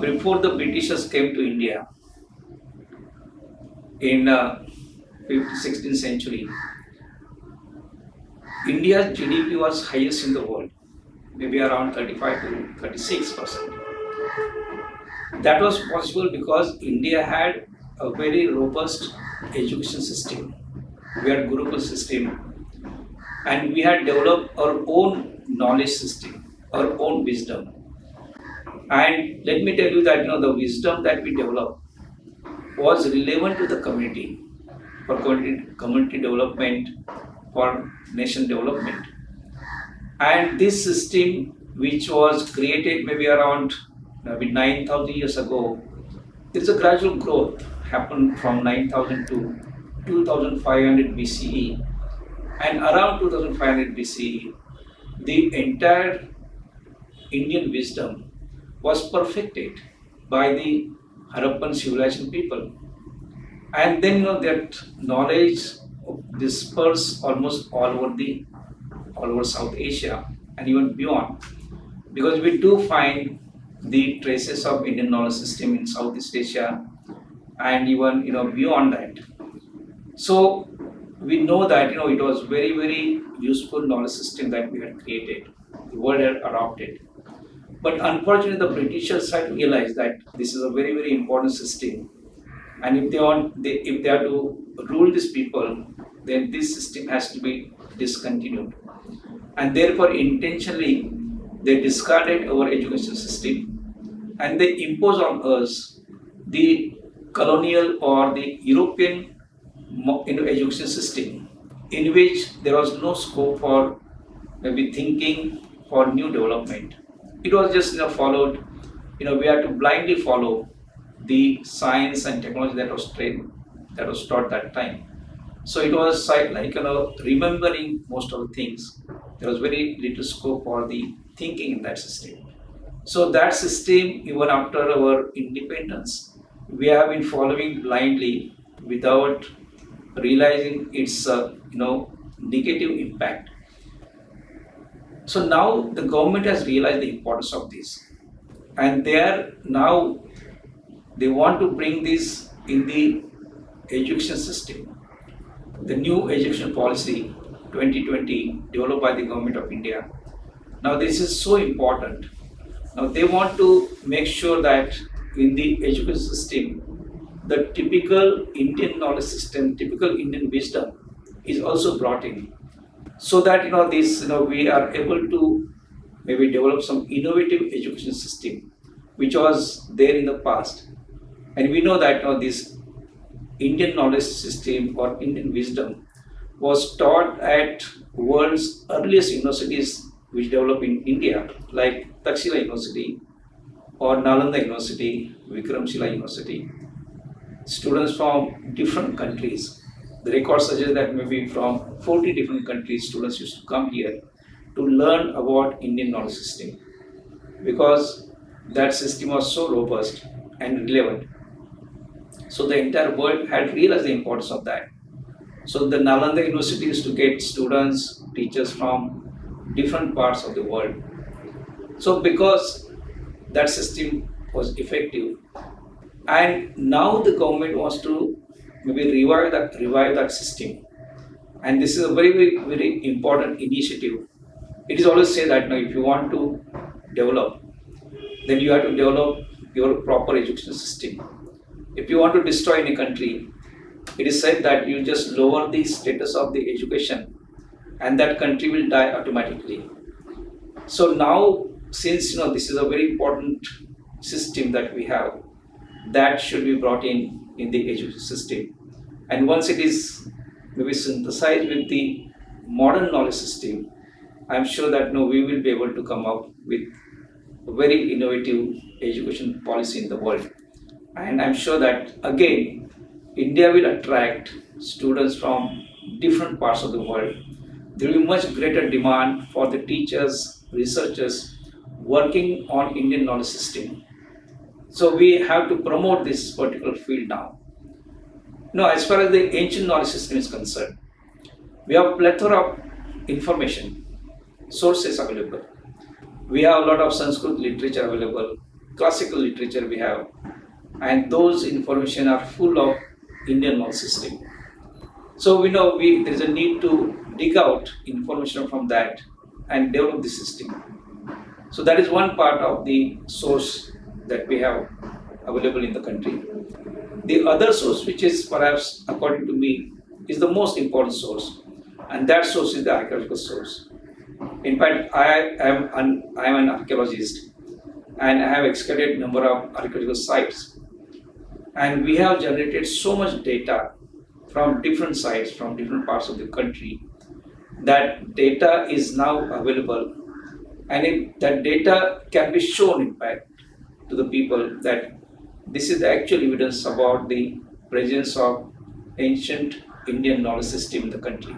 Before the Britishers came to India in 16th century, India's GDP was highest in the world, maybe around 35 to 36%. That was possible because India had a very robust education system. We had Gurukul system, and we had developed our own knowledge system, our own wisdom. And let me tell you that the wisdom that we developed was relevant to the community, for community development, for nation development. And this system, which was created maybe around 9,000 years ago, there's a gradual growth happened from 9,000 to 2,500 BCE. And around 2,500 BCE, the entire Indian wisdom was perfected by the Harappan civilization people. And then that knowledge dispersed almost all over South Asia and even beyond. Because we do find the traces of Indian knowledge system in Southeast Asia and even beyond that. So we know that it was very, very useful knowledge system that we had created, the world had adopted. But unfortunately, the Britishers had realized that this is a very, very important system, and if they are to rule these people, then this system has to be discontinued. And therefore, intentionally, they discarded our education system, and they imposed on us the colonial or the European education system, in which there was no scope for maybe thinking for new development. It was just followed, we had to blindly follow the science and technology that was taught that time. So it was like remembering most of the things. There was very little scope for the thinking in that system. So that system, even after our independence, we have been following blindly without realizing its negative impact. So now the government has realized the importance of this, and they want to bring this in the education system. The new education policy 2020 developed by the government of India. Now this is so important. Now they want to make sure that in the education system, the typical Indian knowledge system, typical Indian wisdom is also brought in. So that we are able to maybe develop some innovative education system which was there in the past. And we know that this Indian knowledge system or Indian wisdom was taught at world's earliest universities which developed in India, like Takshila University or Nalanda University, Vikramshila University. Students from different countries. The records suggest that maybe from 40 different countries, students used to come here to learn about Indian knowledge system, because that system was so robust and relevant. So the entire world had realized the importance of that. So the Nalanda University used to get students, teachers from different parts of the world. So because that system was effective, and now the government wants to maybe revive that system. And this is a very, very, very important initiative. It is always said that if you want to develop, then you have to develop your proper education system. If you want to destroy any country, it is said that you just lower the status of the education and that country will die automatically. So now, since this is a very important system that we have, that should be brought in in the education system. And once it is maybe synthesized with the modern knowledge system, I'm sure that we will be able to come up with a very innovative education policy in the world. And I'm sure that again, India will attract students from different parts of the world. There will be much greater demand for the teachers, researchers working on Indian knowledge system. So we have to promote this particular field now. Now, as far as the ancient knowledge system is concerned, we have plethora of information, sources available. We have a lot of Sanskrit literature available, classical literature we have, and those information are full of Indian knowledge system. So we know there is a need to dig out information from that and develop the system. So that is one part of the source that we have available in the country. The other source, which is perhaps according to me, is the most important source, and that source is the archaeological source. In fact, I am an archaeologist, and I have excavated a number of archaeological sites, and we have generated so much data from different sites, from different parts of the country. That data is now available, and that data can be shown, in fact, to the people that this is the actual evidence about the presence of ancient Indian knowledge system in the country,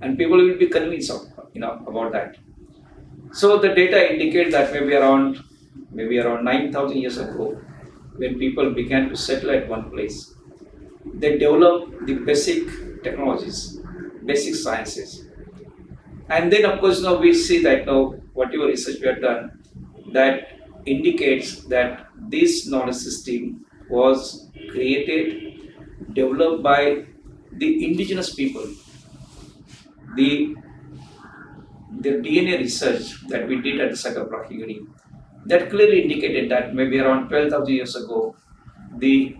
and people will be convinced of about that. So the data indicate that maybe around 9,000 years ago, when people began to settle at one place, they developed the basic technologies, basic sciences, and then of course now we see that whatever research we have done, that indicates that this knowledge system was created, developed by the indigenous people. The DNA research that we did at the site of Bharatiya, that clearly indicated that maybe around 12,000 years ago, the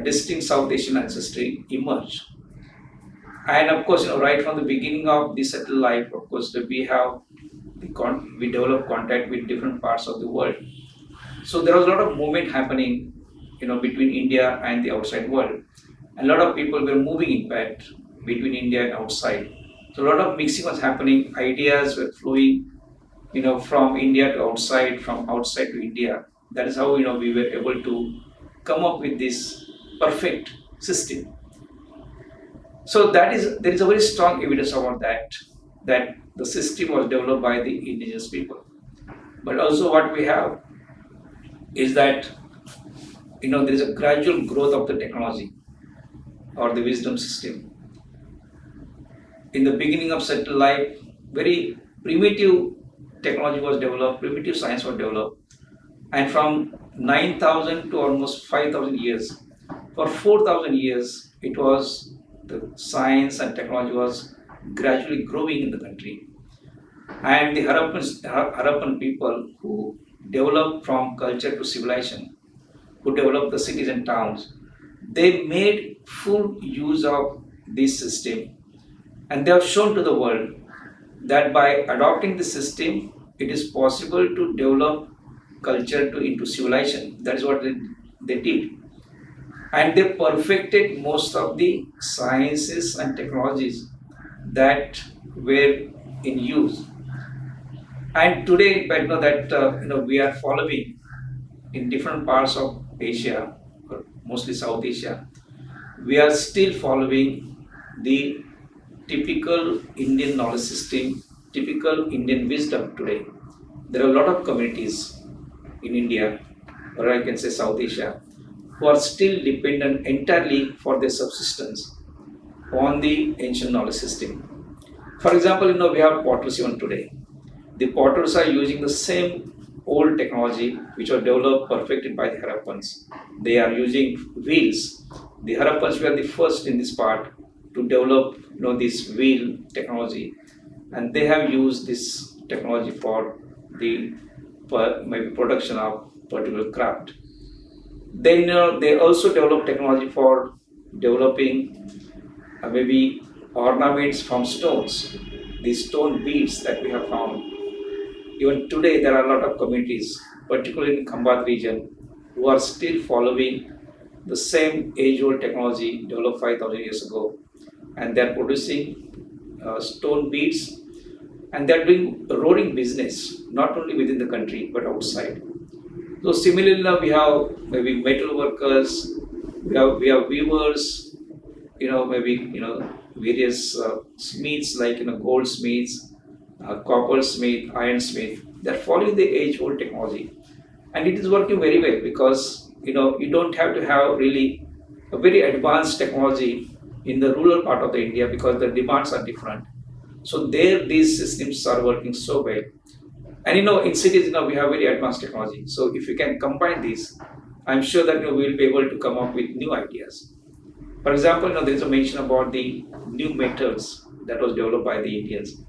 distinct South Asian ancestry emerged. And of course, right from the beginning of the settled life, of course, we develop contact with different parts of the world. So there was a lot of movement happening, between India and the outside world. And a lot of people were moving, in fact, between India and outside. So a lot of mixing was happening. Ideas were flowing, from India to outside, from outside to India. That is how, we were able to come up with this perfect system. So there is a very strong evidence about that the system was developed by the indigenous people. But also what we have is that, there is a gradual growth of the technology or the wisdom system. In the beginning of settled life, very primitive technology was developed, primitive science was developed, and from 9,000 to almost 5,000 years, for 4,000 years, the science and technology was gradually growing in the country. And the Harappan people who developed from culture to civilization, who developed the cities and towns, they made full use of this system. And they have shown to the world that by adopting the system, it is possible to develop culture into civilization. That is what they did. And they perfected most of the sciences and technologies that were in use. And today, in fact, that we are following in different parts of Asia, mostly South Asia, we are still following the typical Indian knowledge system, typical Indian wisdom today. There are a lot of communities in India, or I can say South Asia, who are still dependent entirely for their subsistence on the ancient knowledge system. For example, we have potters even today. The potters are using the same old technology which was developed, perfected by the Harappans. They are using wheels. The Harappans were the first in this part to develop this wheel technology, and they have used this technology for the maybe production of particular craft. Then they also develop technology for developing maybe ornaments from stones, these stone beads that we have found. Even today there are a lot of communities, particularly in Khambat region, who are still following the same age-old technology developed 5,000 years ago, and they're producing stone beads, and they're doing a roaring business, not only within the country but outside. So similarly, now we have maybe metal workers, we have weavers, maybe various smiths like goldsmiths, coppersmith, ironsmith. They're following the age-old technology, and it is working very well because you don't have to have really a very advanced technology in the rural part of the India because the demands are different. So there, these systems are working so well. And in cities, we have very advanced technology. So if you can combine these, I'm sure that we'll be able to come up with new ideas. For example, there is a mention about the new metals that was developed by the Indians.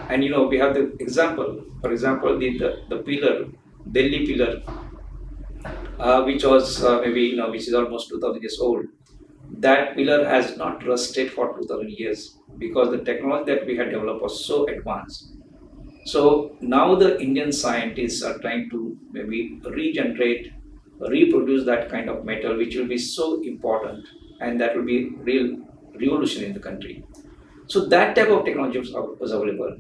And we have the example, for example, the pillar, Delhi pillar, which was maybe which is almost 2,000 years old. That pillar has not rusted for 2,000 years because the technology that we had developed was so advanced. So now the Indian scientists are trying to maybe regenerate, reproduce that kind of metal, which will be so important, and that will be real revolution in the country. So that type of technology was available.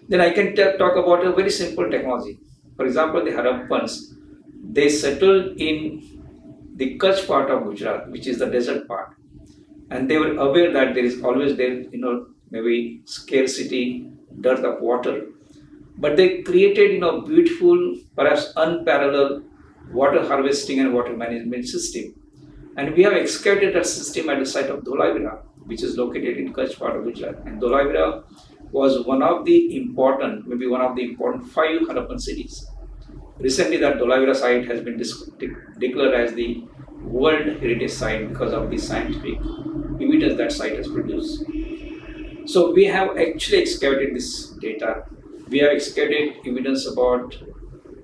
Then I can talk about a very simple technology. For example, the Harappans, they settled in the Kutch part of Gujarat, which is the desert part, and they were aware that there is always maybe scarcity, dearth of water, but they created beautiful, perhaps unparalleled water harvesting and water management system. And we have excavated that system at the site of Dholavira, which is located in Kutch part of Gujarat. And Dholavira was one of the important 5 Harappan cities. Recently, that Dholavira site has been declared as the World Heritage Site because of the scientific evidence that site has produced. So we have actually excavated this data. We have excavated evidence about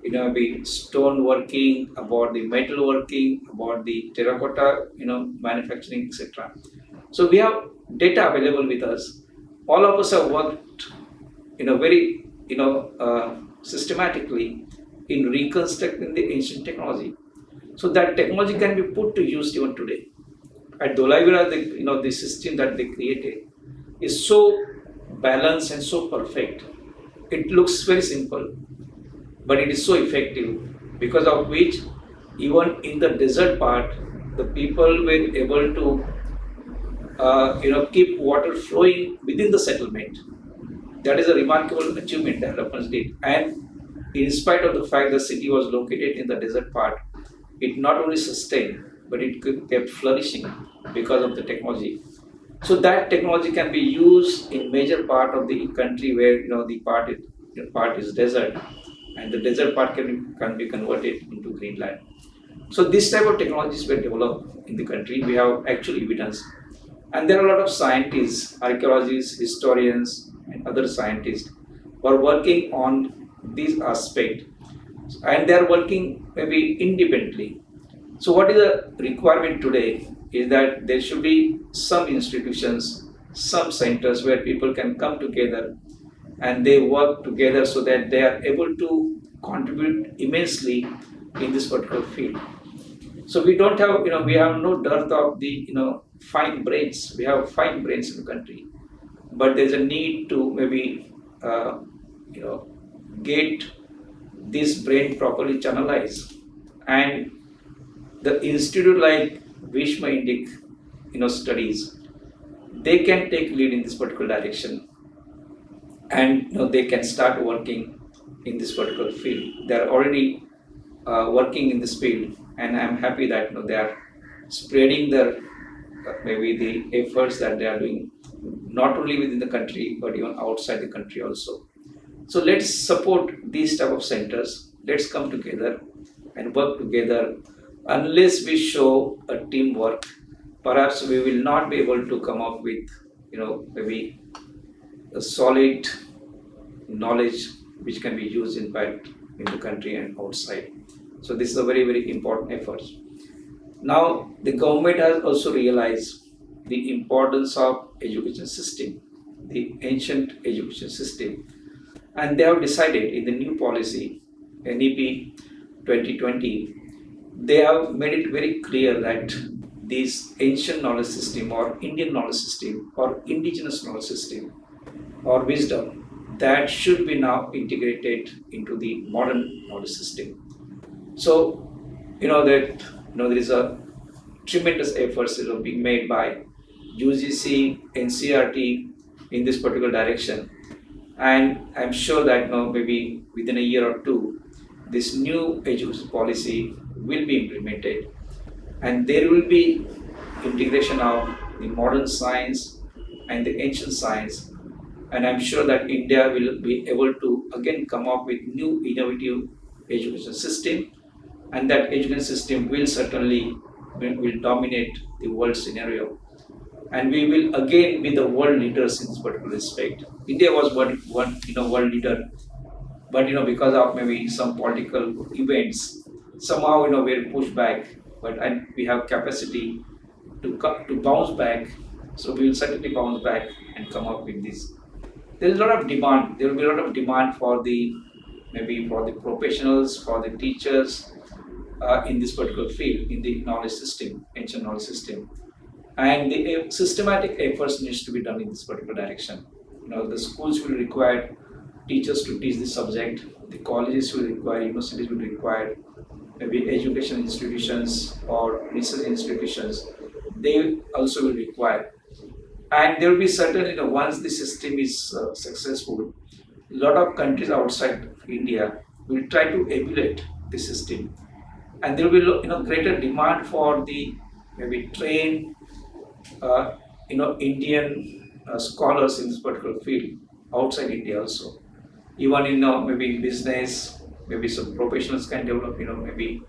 the stone working, about the metal working, about the terracotta manufacturing, etc. So we have data available with us. All of us have worked very systematically in reconstructing the ancient technology. So that technology can be put to use even today. At Dholavira, the system that they created is so balanced and so perfect. It looks very simple, but it is so effective, because of which even in the desert part, the people were able to keep water flowing within the settlement. That is a remarkable achievement that Harappans did. And in spite of the fact the city was located in the desert part, it not only sustained, but it kept flourishing because of the technology. So that technology can be used in major part of the country where the part is desert, and the desert part can be converted into greenland. So this type of technologies were developed in the country. We have actual evidence, and there are a lot of scientists, archaeologists, historians, and other scientists who are working on this aspect, and they are working maybe independently. So what is the requirement today is that there should be some institutions, some centers where people can come together and they work together so that they are able to contribute immensely in this particular field. So we don't have, we have no dearth of the, fine brains. We have fine brains in the country, but there's a need to maybe, get this brain properly channelized. And the institute like Vishma Indic, studies, they can take lead in this particular direction, and they can start working in this particular field. They are already working in this field, and I'm happy that they are spreading their maybe the efforts that they are doing, not only within the country but even outside the country also. So let's support these type of centers. Let's come together and work together. Unless we show a teamwork, perhaps we will not be able to come up with maybe a solid knowledge which can be used in fact in the country and outside. So this is a very, very important effort. Now the government has also realized the importance of education system, the ancient education system, and they have decided in the new policy NEP 2020, they have made it very clear that this ancient knowledge system or Indian knowledge system or indigenous knowledge system or wisdom that should be now integrated into the modern knowledge system. So, there is a tremendous efforts being made by UGC, NCRT in this particular direction, and I'm sure that maybe within a year or two, this new education policy will be implemented, and there will be integration of the modern science and the ancient science, and I'm sure that India will be able to again come up with new innovative education system, and that education system will certainly will dominate the world scenario, and we will again be the world leaders in this particular respect. India was one world leader, but because of maybe some political events, somehow we're pushed back. But and we have capacity to bounce back, so we will certainly bounce back and come up with this. There is a lot of demand. There will be a lot of demand for the maybe for the professionals, for the teachers in this particular field, in the knowledge system, ancient knowledge system, and the systematic efforts needs to be done in this particular direction. The schools will require teachers to teach this subject. The colleges will require, universities will require, maybe education institutions or research institutions. They also will require, and there will be certain, once the system is successful, a lot of countries outside India will try to emulate the system, and there will be greater demand for the maybe trained Indian scholars in this particular field outside India also. Even maybe business, maybe some professionals can develop maybe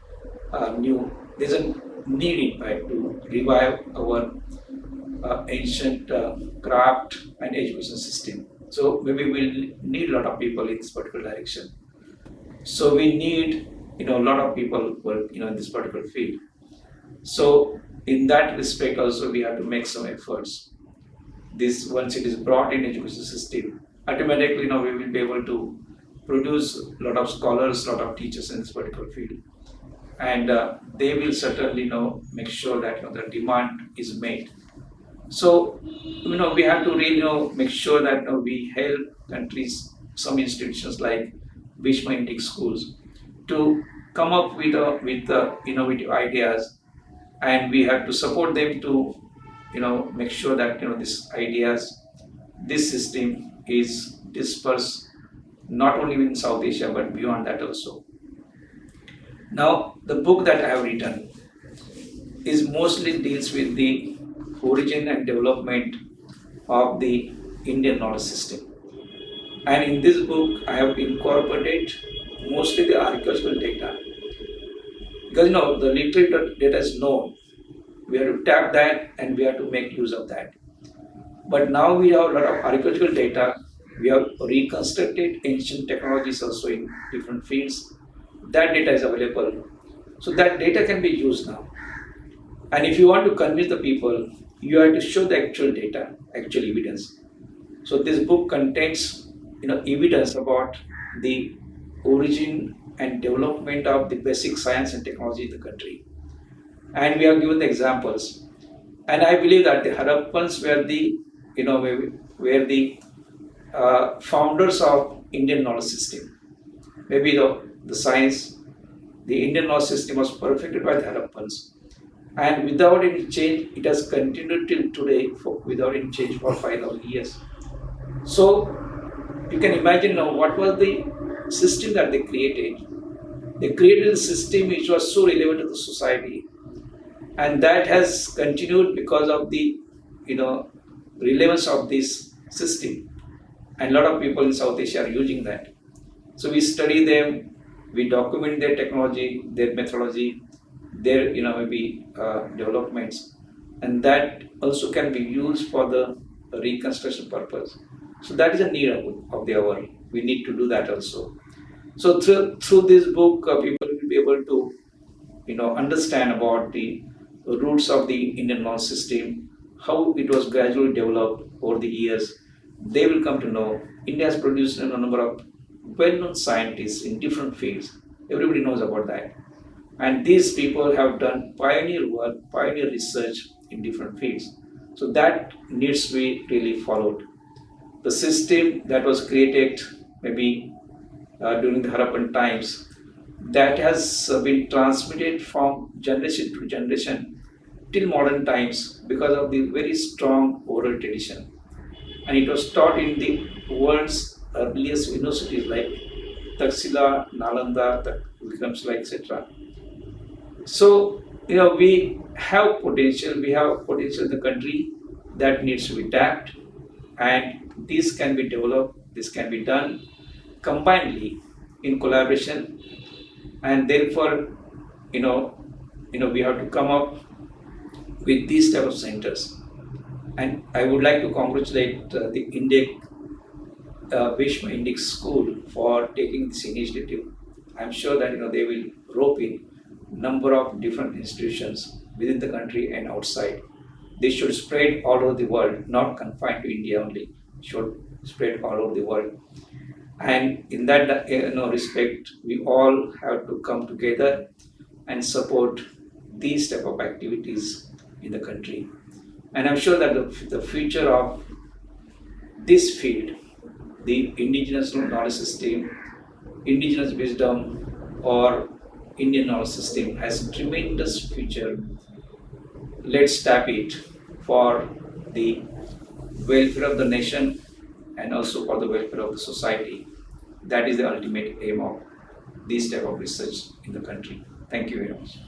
new. There's a need in fact to revive our ancient craft and education system. So maybe we'll need a lot of people in this particular direction. So we need a lot of people work in this particular field. So in that respect also we have to make some efforts. This once it is brought in education system, automatically we will be able to produce a lot of scholars, a lot of teachers in this particular field, and they will certainly make sure that the demand is made. So we have to really make sure that we help countries, some institutions like Bhishma Indic schools, to come up with innovative ideas, and we have to support them to make sure that these ideas, this system is dispersed not only in South Asia but beyond that also. Now the book that I have written is mostly deals with the origin and development of the Indian knowledge system, and in this book I have incorporated mostly the archaeological data, because the literary data is known. We have to tap that and we have to make use of that. But now we have a lot of archaeological data. We have reconstructed ancient technologies also in different fields. That data is available. So that data can be used now. And if you want to convince the people, you have to show the actual data, actual evidence. So this book contains evidence about the origin and development of the basic science and technology in the country. And we have given the examples. And I believe that the Harappans were the founders of Indian knowledge system. Maybe the science, the Indian knowledge system was perfected by the Harappans, and without any change, it has continued till today without any change for 5,000 years. So you can imagine now what was the system that they created. They created a system which was so relevant to the society, and that has continued because of the relevance of this system. And a lot of people in South Asia are using that. So we study them, we document their technology, their methodology, their maybe developments, and that also can be used for the reconstruction purpose. So that is a need of the hour. We need to do that also. So through this book, people will be able to understand about the roots of the Indian knowledge system, how it was gradually developed over the years. They will come to know India has produced a number of well-known scientists in different fields. Everybody knows about that. And these people have done pioneer work, pioneer research in different fields. So that needs to be really followed. The system that was created maybe during the Harappan times, that has been transmitted from generation to generation till modern times because of the very strong oral tradition. And it was taught in the world's earliest universities like Taxila, Nalanda, Vikramshila, etc. So, we have potential in the country that needs to be tapped, and this can be developed, this can be done combinedly in collaboration, and therefore, we have to come up with these type of centers. And I would like to congratulate the Indic, Bhishma Indic School for taking this initiative. I'm sure that they will rope in number of different institutions within the country and outside. They should spread all over the world, not confined to India only. Should spread all over the world. And in that respect, we all have to come together and support these type of activities in the country. And I'm sure that the future of this field, the indigenous knowledge system, indigenous wisdom, or Indian knowledge system, has tremendous future. Let's tap it for the welfare of the nation and also for the welfare of the society. That is the ultimate aim of this type of research in the country. Thank you very much.